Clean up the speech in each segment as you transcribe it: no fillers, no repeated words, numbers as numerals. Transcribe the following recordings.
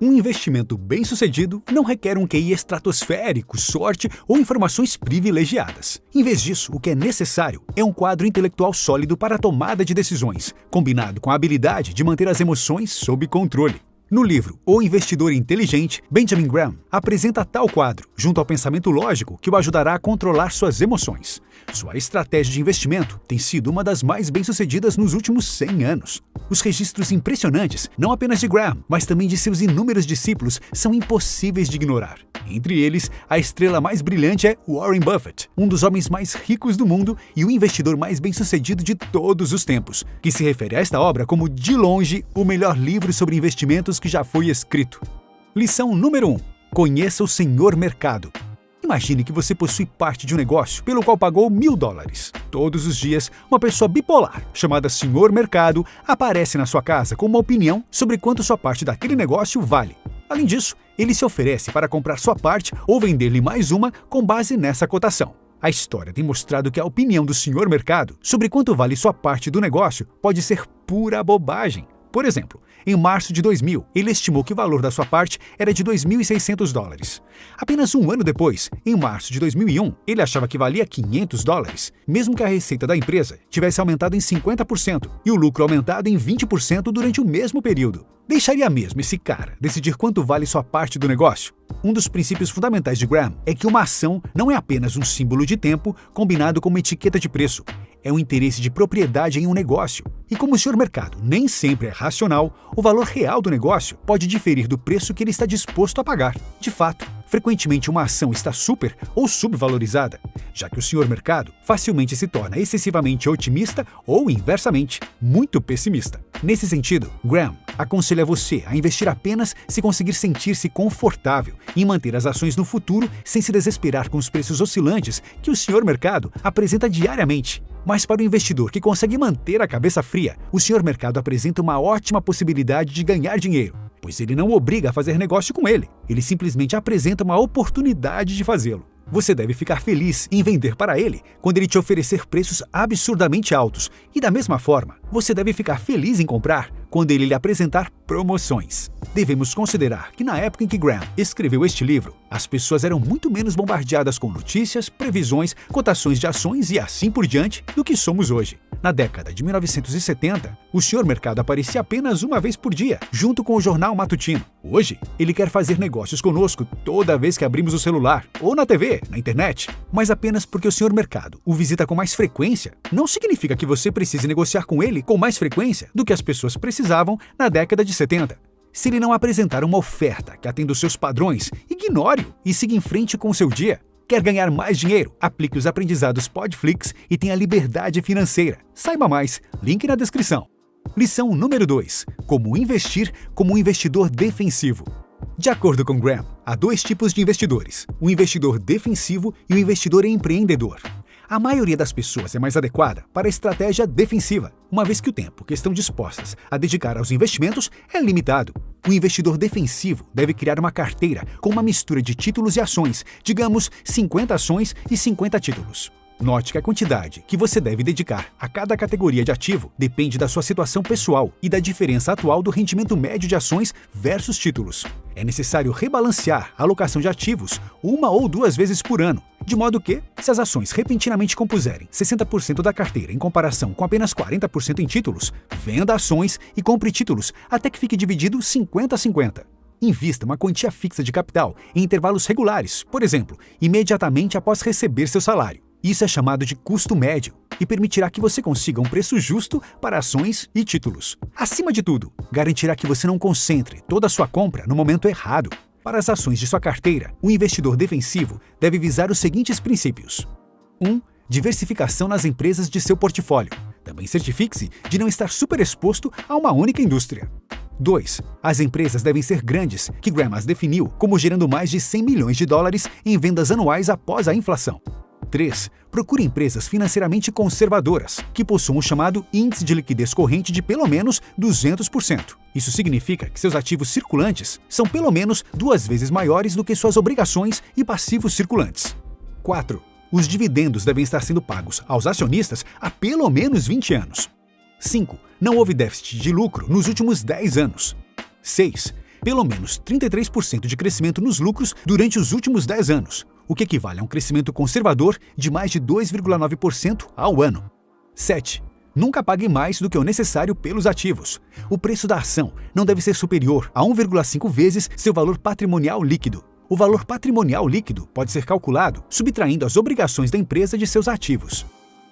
Um investimento bem-sucedido não requer um QI estratosférico, sorte ou informações privilegiadas. Em vez disso, o que é necessário é um quadro intelectual sólido para a tomada de decisões, combinado com a habilidade de manter as emoções sob controle. No livro O Investidor Inteligente, Benjamin Graham apresenta tal quadro, junto ao pensamento lógico que o ajudará a controlar suas emoções. Sua estratégia de investimento tem sido uma das mais bem-sucedidas nos últimos 100 anos. Os registros impressionantes, não apenas de Graham, mas também de seus inúmeros discípulos, são impossíveis de ignorar. Entre eles, a estrela mais brilhante é Warren Buffett, um dos homens mais ricos do mundo e o investidor mais bem-sucedido de todos os tempos, que se refere a esta obra como, de longe, o melhor livro sobre investimentos que já foi escrito. Lição número 1. Conheça o Senhor Mercado. Imagine que você possui parte de um negócio pelo qual pagou $1.000. Todos os dias, uma pessoa bipolar, chamada Senhor Mercado, aparece na sua casa com uma opinião sobre quanto sua parte daquele negócio vale. Além disso, ele se oferece para comprar sua parte ou vender-lhe mais uma com base nessa cotação. A história tem mostrado que a opinião do Senhor Mercado sobre quanto vale sua parte do negócio pode ser pura bobagem. Por exemplo, em março de 2000, ele estimou que o valor da sua parte era de $2.600. Apenas um ano depois, em março de 2001, ele achava que valia $500, mesmo que a receita da empresa tivesse aumentado em 50% e o lucro aumentado em 20% durante o mesmo período. Deixaria mesmo esse cara decidir quanto vale sua parte do negócio? Um dos princípios fundamentais de Graham é que uma ação não é apenas um símbolo de tempo combinado com uma etiqueta de preço. É um interesse de propriedade em um negócio. E como o senhor mercado nem sempre é racional, o valor real do negócio pode diferir do preço que ele está disposto a pagar. De fato, frequentemente uma ação está super ou subvalorizada, já que o senhor mercado facilmente se torna excessivamente otimista ou, inversamente, muito pessimista. Nesse sentido, Graham aconselha você a investir apenas se conseguir sentir-se confortável em manter as ações no futuro sem se desesperar com os preços oscilantes que o senhor mercado apresenta diariamente. Mas para o investidor que consegue manter a cabeça fria, o senhor mercado apresenta uma ótima possibilidade de ganhar dinheiro, pois ele não o obriga a fazer negócio com ele, ele simplesmente apresenta uma oportunidade de fazê-lo. Você deve ficar feliz em vender para ele quando ele te oferecer preços absurdamente altos, e da mesma forma, você deve ficar feliz em comprar quando ele lhe apresentar promoções. Devemos considerar que na época em que Graham escreveu este livro, as pessoas eram muito menos bombardeadas com notícias, previsões, cotações de ações e assim por diante do que somos hoje. Na década de 1970, o senhor mercado aparecia apenas uma vez por dia, junto com o jornal matutino. Hoje, ele quer fazer negócios conosco toda vez que abrimos o celular, ou na TV, na internet. Mas apenas porque o senhor mercado o visita com mais frequência, não significa que você precise negociar com ele com mais frequência do que as pessoas precisavam na década de 70. Se ele não apresentar uma oferta que atenda os seus padrões, ignore-o e siga em frente com o seu dia. Quer ganhar mais dinheiro? Aplique os aprendizados Podflix e tenha liberdade financeira. Saiba mais, link na descrição. Lição número 2. Como investir como um investidor defensivo. De acordo com Graham, há dois tipos de investidores, o investidor defensivo e o investidor empreendedor. A maioria das pessoas é mais adequada para a estratégia defensiva, uma vez que o tempo que estão dispostas a dedicar aos investimentos é limitado. O investidor defensivo deve criar uma carteira com uma mistura de títulos e ações, digamos 50 ações e 50 títulos. Note que a quantidade que você deve dedicar a cada categoria de ativo depende da sua situação pessoal e da diferença atual do rendimento médio de ações versus títulos. É necessário rebalancear a alocação de ativos uma ou duas vezes por ano, de modo que, se as ações repentinamente compuserem 60% da carteira em comparação com apenas 40% em títulos, venda ações e compre títulos até que fique dividido 50-50. Invista uma quantia fixa de capital em intervalos regulares, por exemplo, imediatamente após receber seu salário. Isso é chamado de custo médio e permitirá que você consiga um preço justo para ações e títulos. Acima de tudo, garantirá que você não concentre toda a sua compra no momento errado. Para as ações de sua carteira, o investidor defensivo deve visar os seguintes princípios. 1. Diversificação nas empresas de seu portfólio. Também certifique-se de não estar superexposto a uma única indústria. 2. As empresas devem ser grandes, que Graham as definiu como gerando mais de $100 milhões em vendas anuais após a inflação. 3. Procure empresas financeiramente conservadoras, que possuam o chamado índice de liquidez corrente de pelo menos 200%. Isso significa que seus ativos circulantes são pelo menos 2 vezes maiores do que suas obrigações e passivos circulantes. 4. Os dividendos devem estar sendo pagos aos acionistas há pelo menos 20 anos. 5. Não houve déficit de lucro nos últimos 10 anos. 6. pelo menos 33% de crescimento nos lucros durante os últimos 10 anos, o que equivale a um crescimento conservador de mais de 2,9% ao ano. 7. Nunca pague mais do que o necessário pelos ativos. O preço da ação não deve ser superior a 1,5 vezes seu valor patrimonial líquido. O valor patrimonial líquido pode ser calculado subtraindo as obrigações da empresa de seus ativos.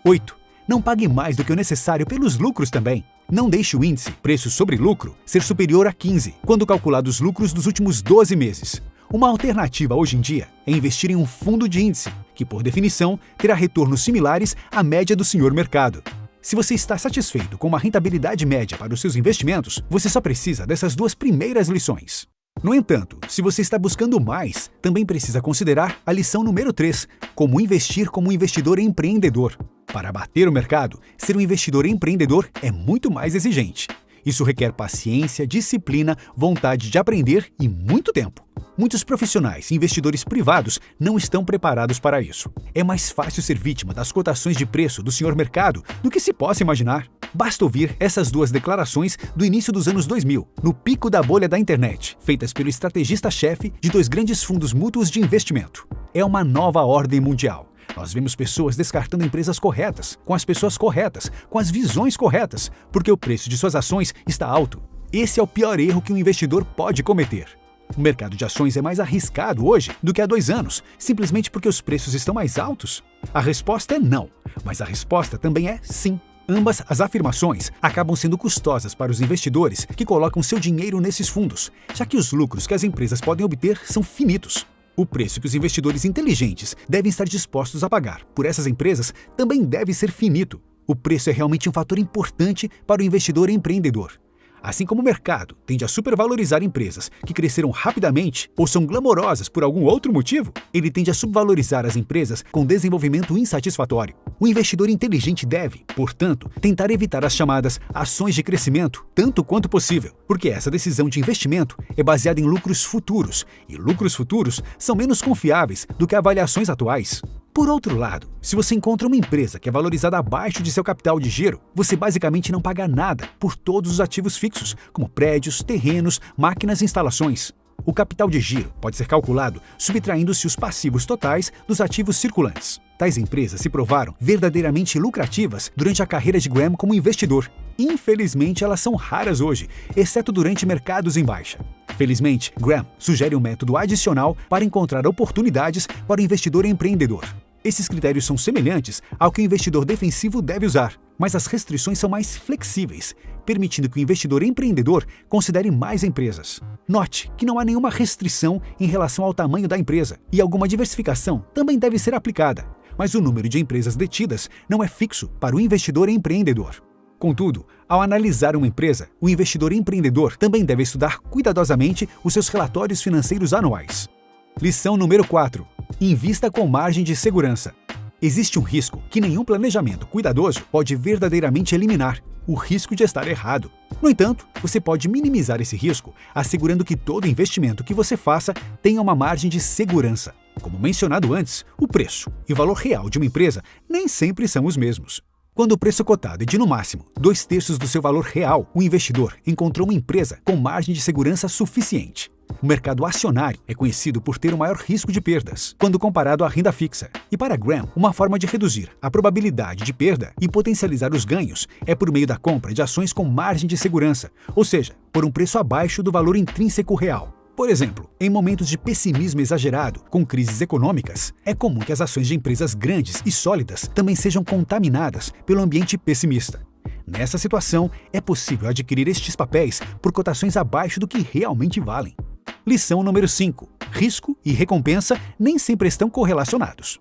8. Não pague mais do que o necessário pelos lucros também. Não deixe o índice preço sobre lucro ser superior a 15, quando calculado os lucros dos últimos 12 meses. Uma alternativa hoje em dia é investir em um fundo de índice, que por definição terá retornos similares à média do senhor mercado. Se você está satisfeito com uma rentabilidade média para os seus investimentos, você só precisa dessas duas primeiras lições. No entanto, se você está buscando mais, também precisa considerar a lição número 3, como investir como um investidor empreendedor. Para bater o mercado, ser um investidor empreendedor é muito mais exigente. Isso requer paciência, disciplina, vontade de aprender e muito tempo. Muitos profissionais e investidores privados não estão preparados para isso. É mais fácil ser vítima das cotações de preço do senhor mercado do que se possa imaginar. Basta ouvir essas duas declarações do início dos anos 2000, no pico da bolha da internet, feitas pelo estrategista-chefe de 2 grandes fundos mútuos de investimento. É uma nova ordem mundial. Nós vemos pessoas descartando empresas corretas, com as pessoas corretas, com as visões corretas, porque o preço de suas ações está alto. Esse é o pior erro que um investidor pode cometer. O mercado de ações é mais arriscado hoje do que há 2 anos, simplesmente porque os preços estão mais altos? A resposta é não, mas a resposta também é sim. Ambas as afirmações acabam sendo custosas para os investidores que colocam seu dinheiro nesses fundos, já que os lucros que as empresas podem obter são finitos. O preço que os investidores inteligentes devem estar dispostos a pagar por essas empresas também deve ser finito. O preço é realmente um fator importante para o investidor empreendedor. Assim como o mercado tende a supervalorizar empresas que cresceram rapidamente ou são glamorosas por algum outro motivo, ele tende a subvalorizar as empresas com desenvolvimento insatisfatório. O investidor inteligente deve, portanto, tentar evitar as chamadas ações de crescimento tanto quanto possível, porque essa decisão de investimento é baseada em lucros futuros, e lucros futuros são menos confiáveis do que avaliações atuais. Por outro lado, se você encontra uma empresa que é valorizada abaixo de seu capital de giro, você basicamente não paga nada por todos os ativos fixos, como prédios, terrenos, máquinas e instalações. O capital de giro pode ser calculado subtraindo-se os passivos totais dos ativos circulantes. Tais empresas se provaram verdadeiramente lucrativas durante a carreira de Graham como investidor. Infelizmente, elas são raras hoje, exceto durante mercados em baixa. Felizmente, Graham sugere um método adicional para encontrar oportunidades para o investidor empreendedor. Esses critérios são semelhantes ao que o investidor defensivo deve usar, mas as restrições são mais flexíveis, permitindo que o investidor empreendedor considere mais empresas. Note que não há nenhuma restrição em relação ao tamanho da empresa, e alguma diversificação também deve ser aplicada, mas o número de empresas detidas não é fixo para o investidor empreendedor. Contudo, ao analisar uma empresa, o investidor empreendedor também deve estudar cuidadosamente os seus relatórios financeiros anuais. Lição número 4. Invista com margem de segurança. Existe um risco que nenhum planejamento cuidadoso pode verdadeiramente eliminar: o risco de estar errado. No entanto, você pode minimizar esse risco assegurando que todo investimento que você faça tenha uma margem de segurança. Como mencionado antes, o preço e o valor real de uma empresa nem sempre são os mesmos. Quando o preço cotado é de no máximo 2/3 do seu valor real, o investidor encontrou uma empresa com margem de segurança suficiente. O mercado acionário é conhecido por ter o maior risco de perdas, quando comparado à renda fixa. E para Graham, uma forma de reduzir a probabilidade de perda e potencializar os ganhos é por meio da compra de ações com margem de segurança, ou seja, por um preço abaixo do valor intrínseco real. Por exemplo, em momentos de pessimismo exagerado, com crises econômicas, é comum que as ações de empresas grandes e sólidas também sejam contaminadas pelo ambiente pessimista. Nessa situação, é possível adquirir estes papéis por cotações abaixo do que realmente valem. Lição número 5. Risco e recompensa nem sempre estão correlacionados.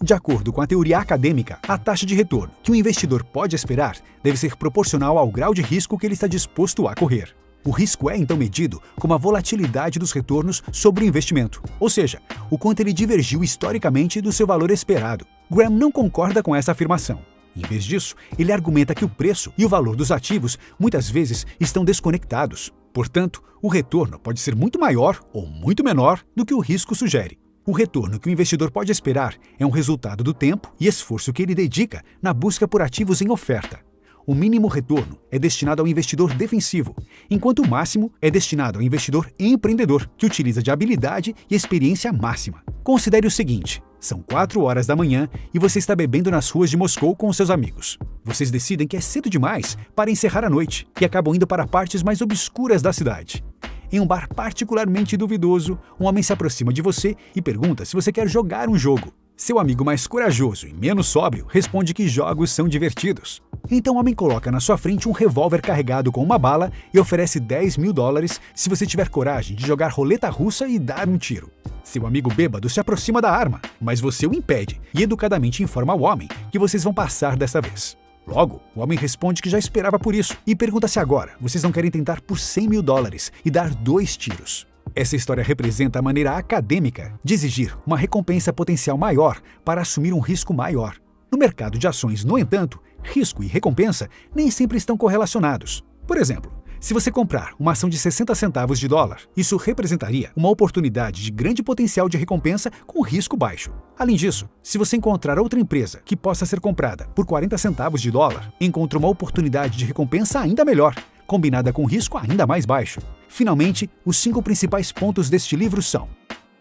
De acordo com a teoria acadêmica, a taxa de retorno que um investidor pode esperar deve ser proporcional ao grau de risco que ele está disposto a correr. O risco é então medido como a volatilidade dos retornos sobre o investimento, ou seja, o quanto ele divergiu historicamente do seu valor esperado. Graham não concorda com essa afirmação. Em vez disso, ele argumenta que o preço e o valor dos ativos muitas vezes estão desconectados. Portanto, o retorno pode ser muito maior ou muito menor do que o risco sugere. O retorno que o investidor pode esperar é um resultado do tempo e esforço que ele dedica na busca por ativos em oferta. o mínimo retorno é destinado ao investidor defensivo, enquanto o máximo é destinado ao investidor empreendedor, que utiliza de habilidade e experiência máxima. Considere o seguinte: são 4 horas da manhã e você está bebendo nas ruas de Moscou com seus amigos. Vocês decidem que é cedo demais para encerrar a noite e acabam indo para partes mais obscuras da cidade. Em um bar particularmente duvidoso, um homem se aproxima de você e pergunta se você quer jogar um jogo. Seu amigo mais corajoso e menos sóbrio responde que jogos são divertidos. Então o homem coloca na sua frente um revólver carregado com uma bala e oferece $10.000 se você tiver coragem de jogar roleta russa e dar um tiro. Seu amigo bêbado se aproxima da arma, mas você o impede e educadamente informa ao homem que vocês vão passar dessa vez. Logo, o homem responde que já esperava por isso e pergunta se agora vocês não querem tentar por $100.000 e dar 2 tiros. Essa história representa a maneira acadêmica de exigir uma recompensa potencial maior para assumir um risco maior. No mercado de ações, no entanto, risco e recompensa nem sempre estão correlacionados. Por exemplo, se você comprar uma ação de 60 centavos de dólar, isso representaria uma oportunidade de grande potencial de recompensa com risco baixo. Além disso, se você encontrar outra empresa que possa ser comprada por 40 centavos de dólar, encontra uma oportunidade de recompensa ainda melhor, combinada com risco ainda mais baixo. Finalmente, os 5 principais pontos deste livro são: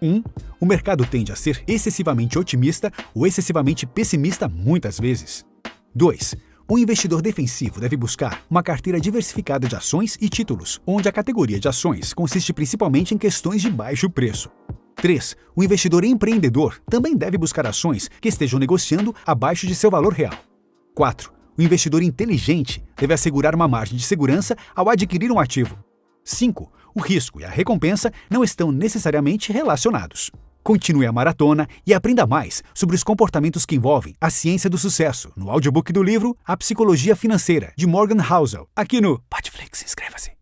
1. O mercado tende a ser excessivamente otimista ou excessivamente pessimista muitas vezes. 2. O investidor defensivo deve buscar uma carteira diversificada de ações e títulos, onde a categoria de ações consiste principalmente em questões de baixo preço. 3. O investidor empreendedor também deve buscar ações que estejam negociando abaixo de seu valor real. 4. O investidor inteligente deve assegurar uma margem de segurança ao adquirir um ativo. 5. O risco e a recompensa não estão necessariamente relacionados. Continue a maratona e aprenda mais sobre os comportamentos que envolvem a ciência do sucesso no audiobook do livro A Psicologia Financeira, de Morgan Housel, aqui no Podflix. Inscreva-se.